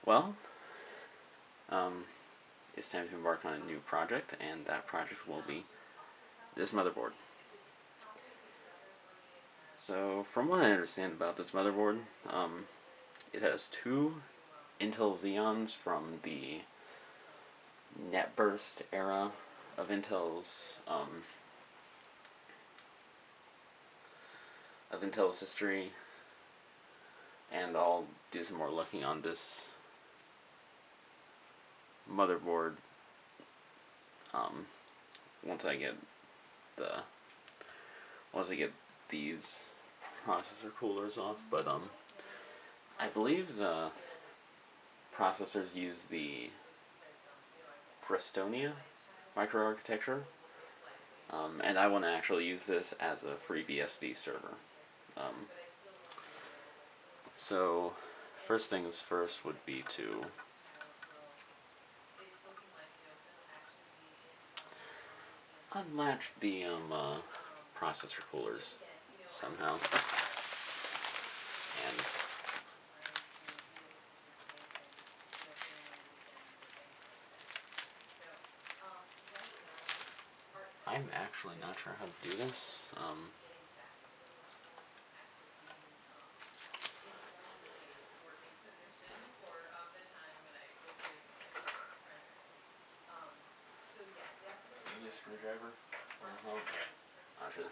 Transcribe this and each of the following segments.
Well, um, it's time to embark on a new project, and that project will be this motherboard. So, from what I understand about this motherboard, it has two Intel Xeons from the NetBurst era of Intel's history, and I'll do some more looking on this motherboard um, once I get the once I get these processor coolers off. But I believe the processors use the Prestonia microarchitecture, and I want to actually use this as a FreeBSD server. Um, so, first things first would be to unlatch the processor coolers somehow, and I'm actually not sure how to do this. Maybe a screwdriver? Well, actually,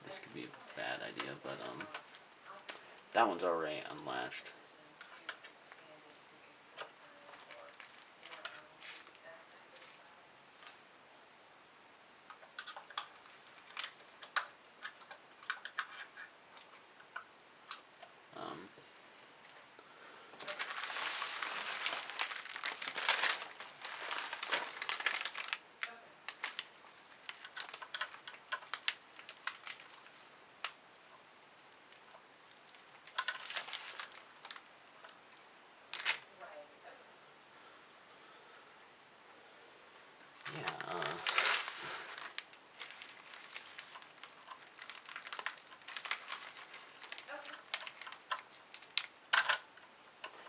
this could be a bad idea, but that one's already unlatched. Um,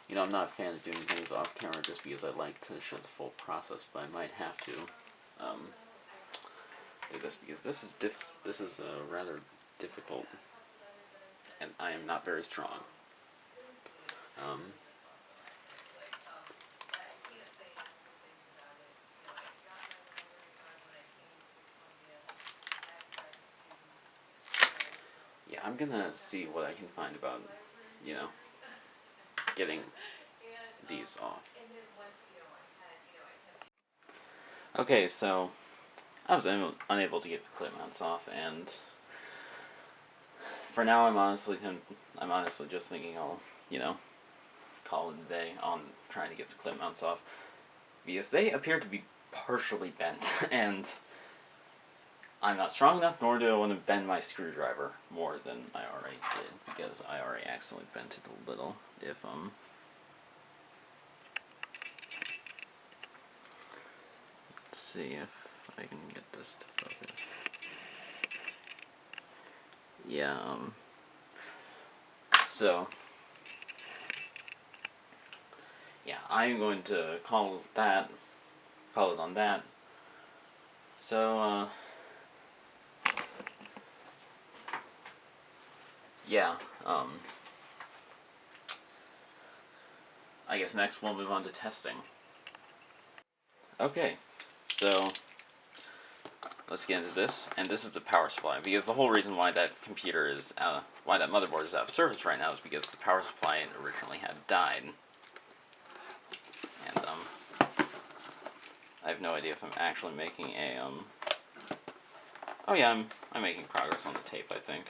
yeah, I'm not a fan of doing things off camera just because I like to show the full process, but I might have to do this because this is rather difficult, and I am not very strong. Yeah, I'm gonna see what I can find about, getting these off. Okay, so I was unable to get the clip mounts off, and for now I'm honestly just thinking I'll, call it a day on trying to get the clip mounts off, because they appear to be partially bent, and I'm not strong enough, nor do I want to bend my screwdriver more than I already did, because I already accidentally bent it a little. Let's see if I can get this to focus. Yeah, so, yeah, I'm going to call it on that. So, yeah, I guess next we'll move on to testing. Okay, so let's get into this, and this is the power supply, because the whole reason why that why that motherboard is out of service right now is because the power supply originally had died. And, I have no idea if I'm actually making a, oh yeah, I'm making progress on the tape, I think.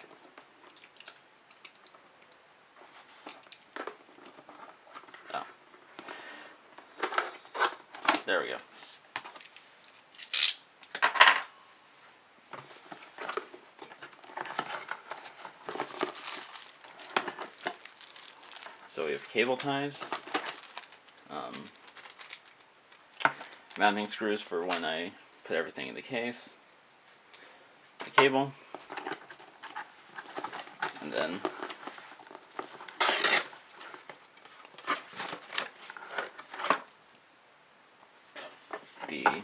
Oh. There we go. So we have cable ties, mounting screws for when I put everything in the case, the cable, and then the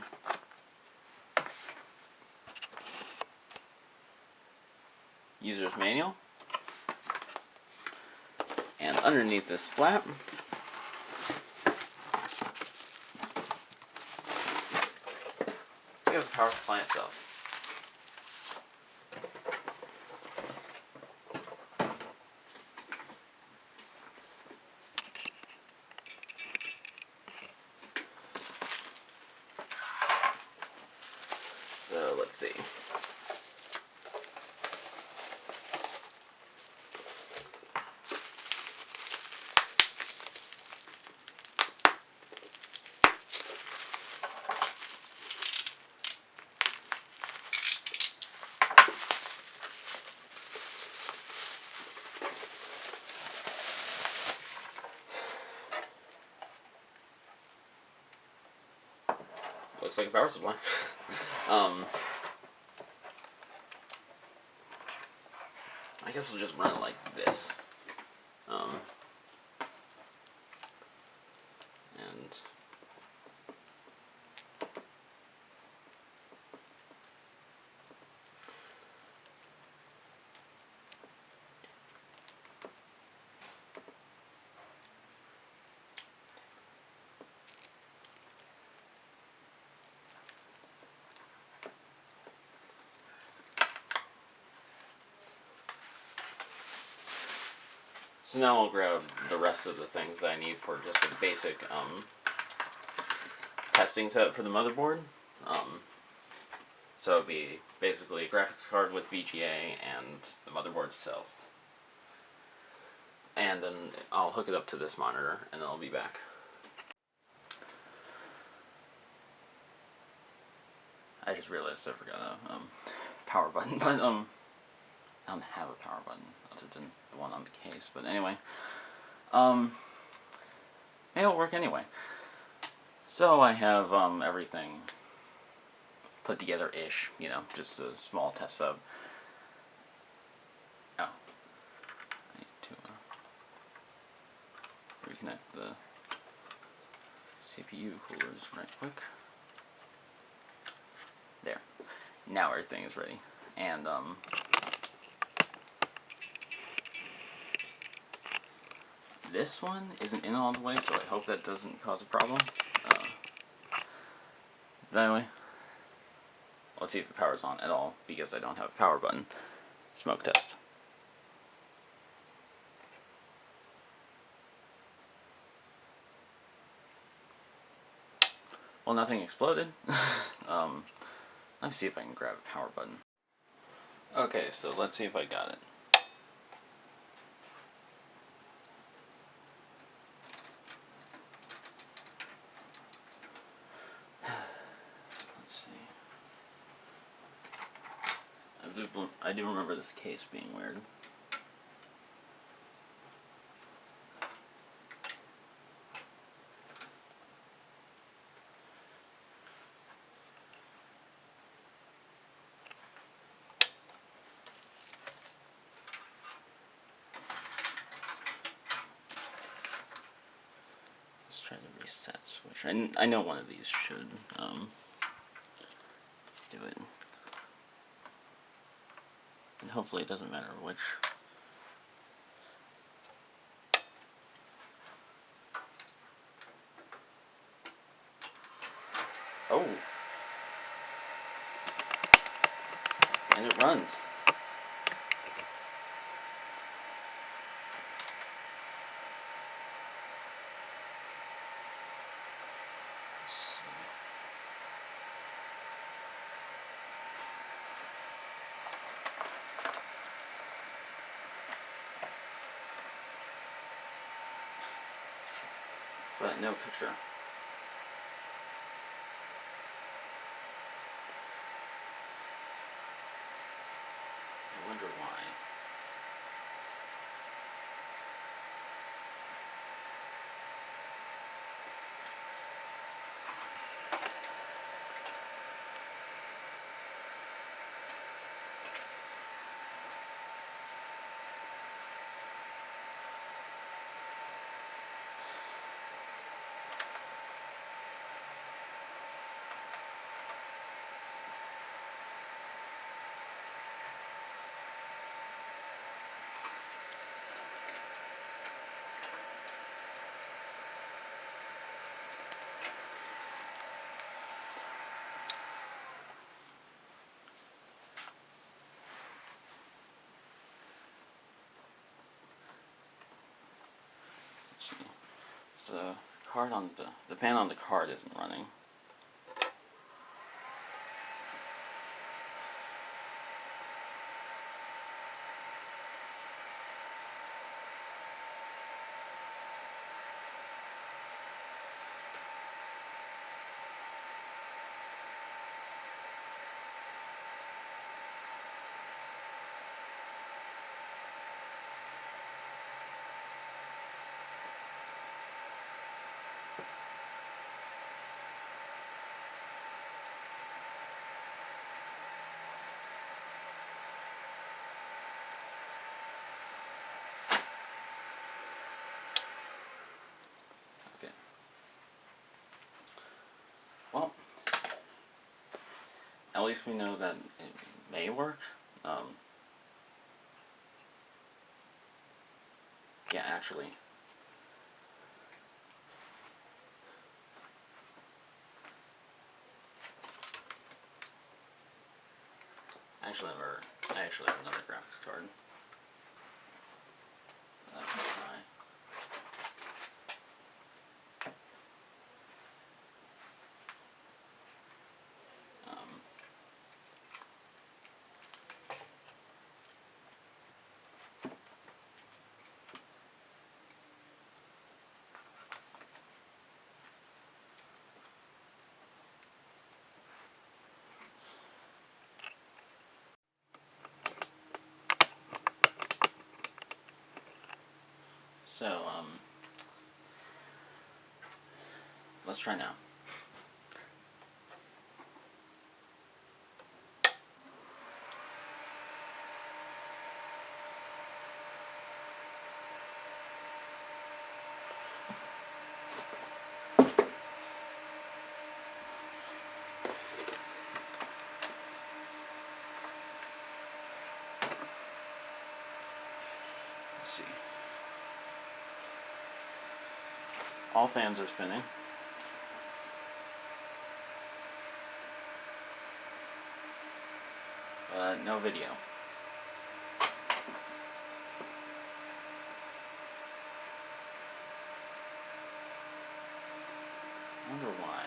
user's manual. And underneath this flap, we have the power supply itself. So let's see. Looks like a power supply. I guess we'll just run it like this. And so now I'll grab the rest of the things that I need for just a basic testing set for the motherboard. So it'll be basically a graphics card with VGA and the motherboard itself. And then I'll hook it up to this monitor and then I'll be back. I just realized I forgot a power button, but I don't have a power button other than the one on the case. But anyway, it'll work anyway. So I have everything put together-ish, you know, just a small test sub. Oh, I need to reconnect the CPU coolers right quick. There. Now everything is ready. And this one isn't in all the way, so I hope that doesn't cause a problem. But anyway, let's see if the power's on at all, because I don't have a power button. Smoke test. Well, nothing exploded. Let's see if I can grab a power button. Okay, so let's see if I got it. Let's see. I do remember this case being weird. Let's try to reset switch. I know one of these should do it. And hopefully it doesn't matter which. Oh! And it runs. But no picture. I wonder why. the card on the fan on the card isn't running. Okay. Well, at least we know that it may work. Yeah, actually. I actually have another graphics card. That can try. So, let's try now. Let's see. All fans are spinning. No video. I wonder why.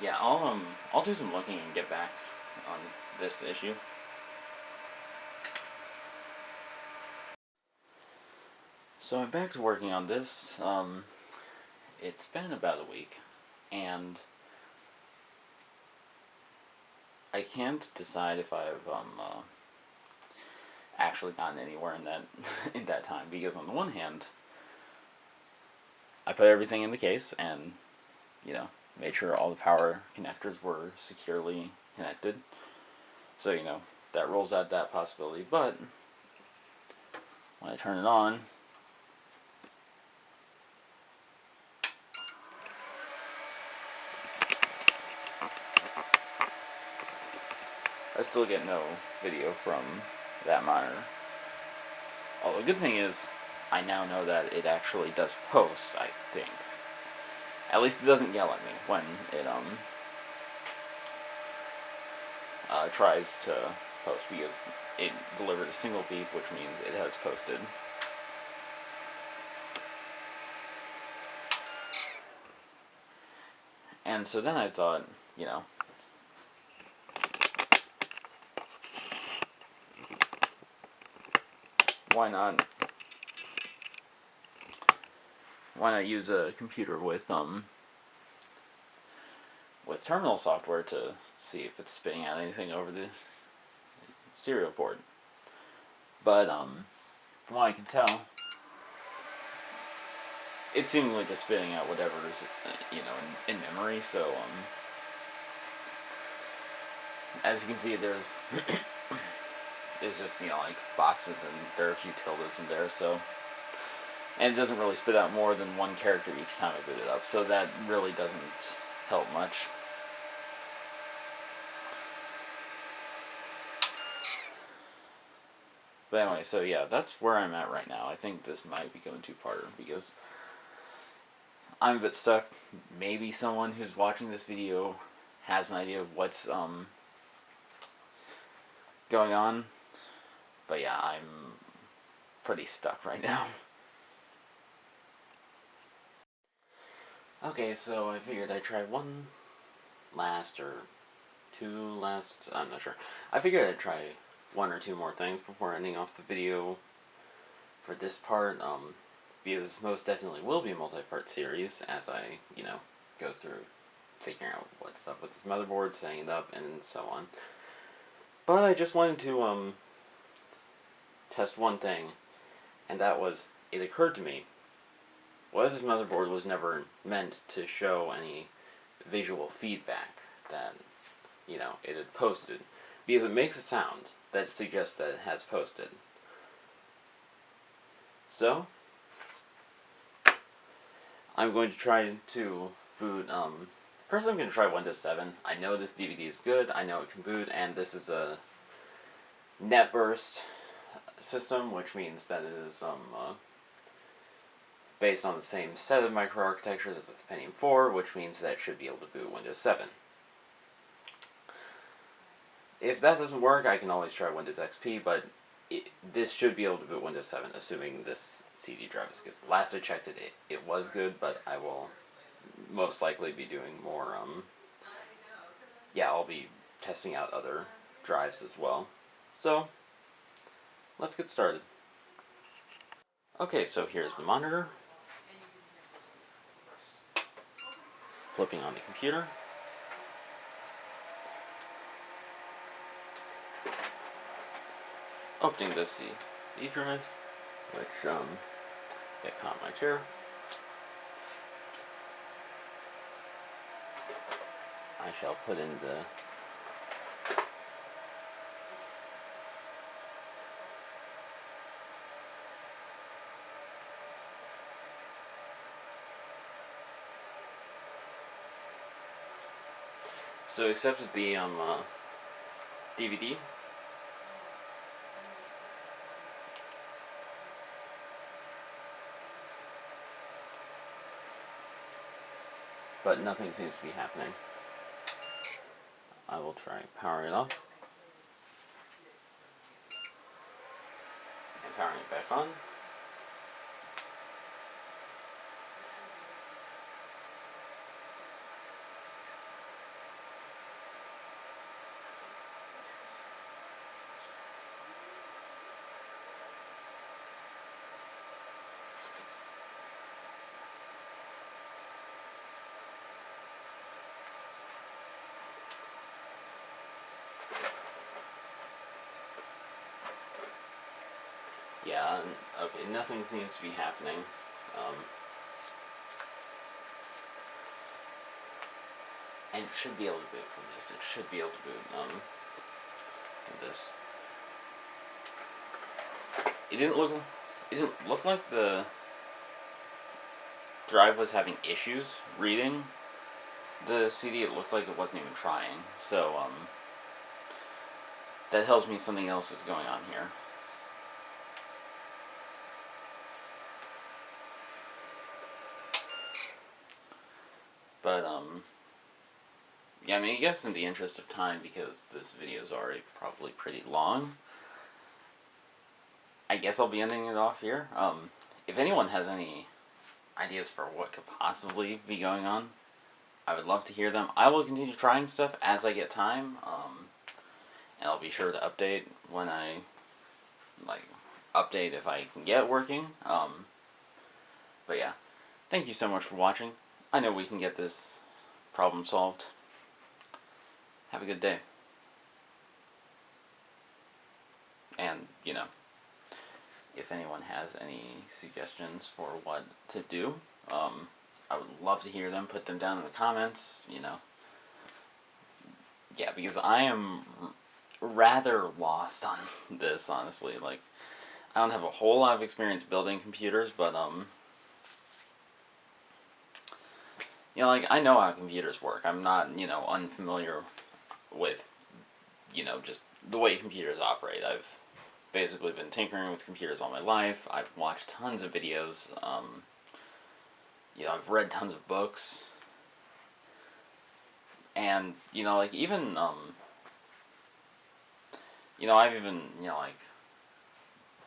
Yeah, I'll do some looking and get back on this issue. So I'm back to working on this. It's been about a week, and I can't decide if I've actually gotten anywhere in that in that time, because on the one hand, I put everything in the case and, made sure all the power connectors were securely connected. So, that rules out that possibility. But when I turn it on, I still get no video from that monitor. Although the good thing is, I now know that it actually does post, I think. At least it doesn't yell at me when it tries to post, because it delivered a single beep, which means it has posted. And so then I thought, why not use a computer with terminal software to see if it's spitting out anything over the serial port. But from what I can tell, it's seemingly just spitting out whatever is in memory. So as you can see, there's just like boxes, and there are a few tildes in there. So, and it doesn't really spit out more than one character each time I boot it up. So that really doesn't help much. But anyway, so yeah, that's where I'm at right now. I think this might be going two-parter because I'm a bit stuck. Maybe someone who's watching this video has an idea of what's going on. But yeah, I'm pretty stuck right now. Okay, so I figured I'd try one last or two last, I'm not sure. I figured I'd try one or two more things before ending off the video for this part, because this most definitely will be a multi-part series as I, go through figuring out what's up with this motherboard, setting it up, and so on. But I just wanted to, test one thing, and that was, it occurred to me, what if this motherboard was never meant to show any visual feedback that, it had posted? Because it makes a sound that suggests that it has posted. So, I'm going to try to boot, first I'm going to try Windows 7. I know this DVD is good, I know it can boot, and this is a NetBurst system, which means that it is, based on the same set of microarchitectures as the Pentium 4, which means that it should be able to boot Windows 7. If that doesn't work, I can always try Windows XP, but this should be able to boot Windows 7, assuming this CD drive is good. Last I checked it was good, but I will most likely be doing more, I'll be testing out other drives as well. So, let's get started. Okay, so here's the monitor. Flipping on the computer. Opening this CD drive, which, get caught in my chair. I shall put in the So accepted the DVD. But nothing seems to be happening. I will try powering it off. And powering it back on. Yeah, okay, nothing seems to be happening. And it should be able to boot from this. It should be able to boot, from this. It didn't look like the drive was having issues reading the CD. It looked like it wasn't even trying. So, that tells me something else is going on here. But, yeah, I mean, I guess in the interest of time, because this video is already probably pretty long, I guess I'll be ending it off here. If anyone has any ideas for what could possibly be going on, I would love to hear them. I will continue trying stuff as I get time, and I'll be sure to update when I, update if I can get working. But yeah, thank you so much for watching. I know we can get this problem solved. Have a good day. And, if anyone has any suggestions for what to do, I would love to hear them. Put them down in the comments, Yeah, because I am rather lost on this, honestly. I don't have a whole lot of experience building computers, but, I know how computers work. I'm not, unfamiliar with, just the way computers operate. I've basically been tinkering with computers all my life. I've watched tons of videos. I've read tons of books. And, like, even, I've even, like,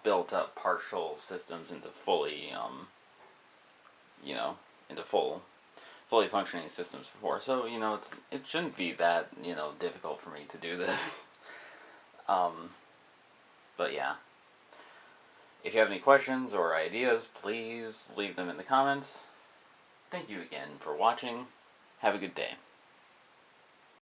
built up partial systems into fully, into fully functioning systems before. So, it shouldn't be that, difficult for me to do this. But yeah. If you have any questions or ideas, please leave them in the comments. Thank you again for watching. Have a good day.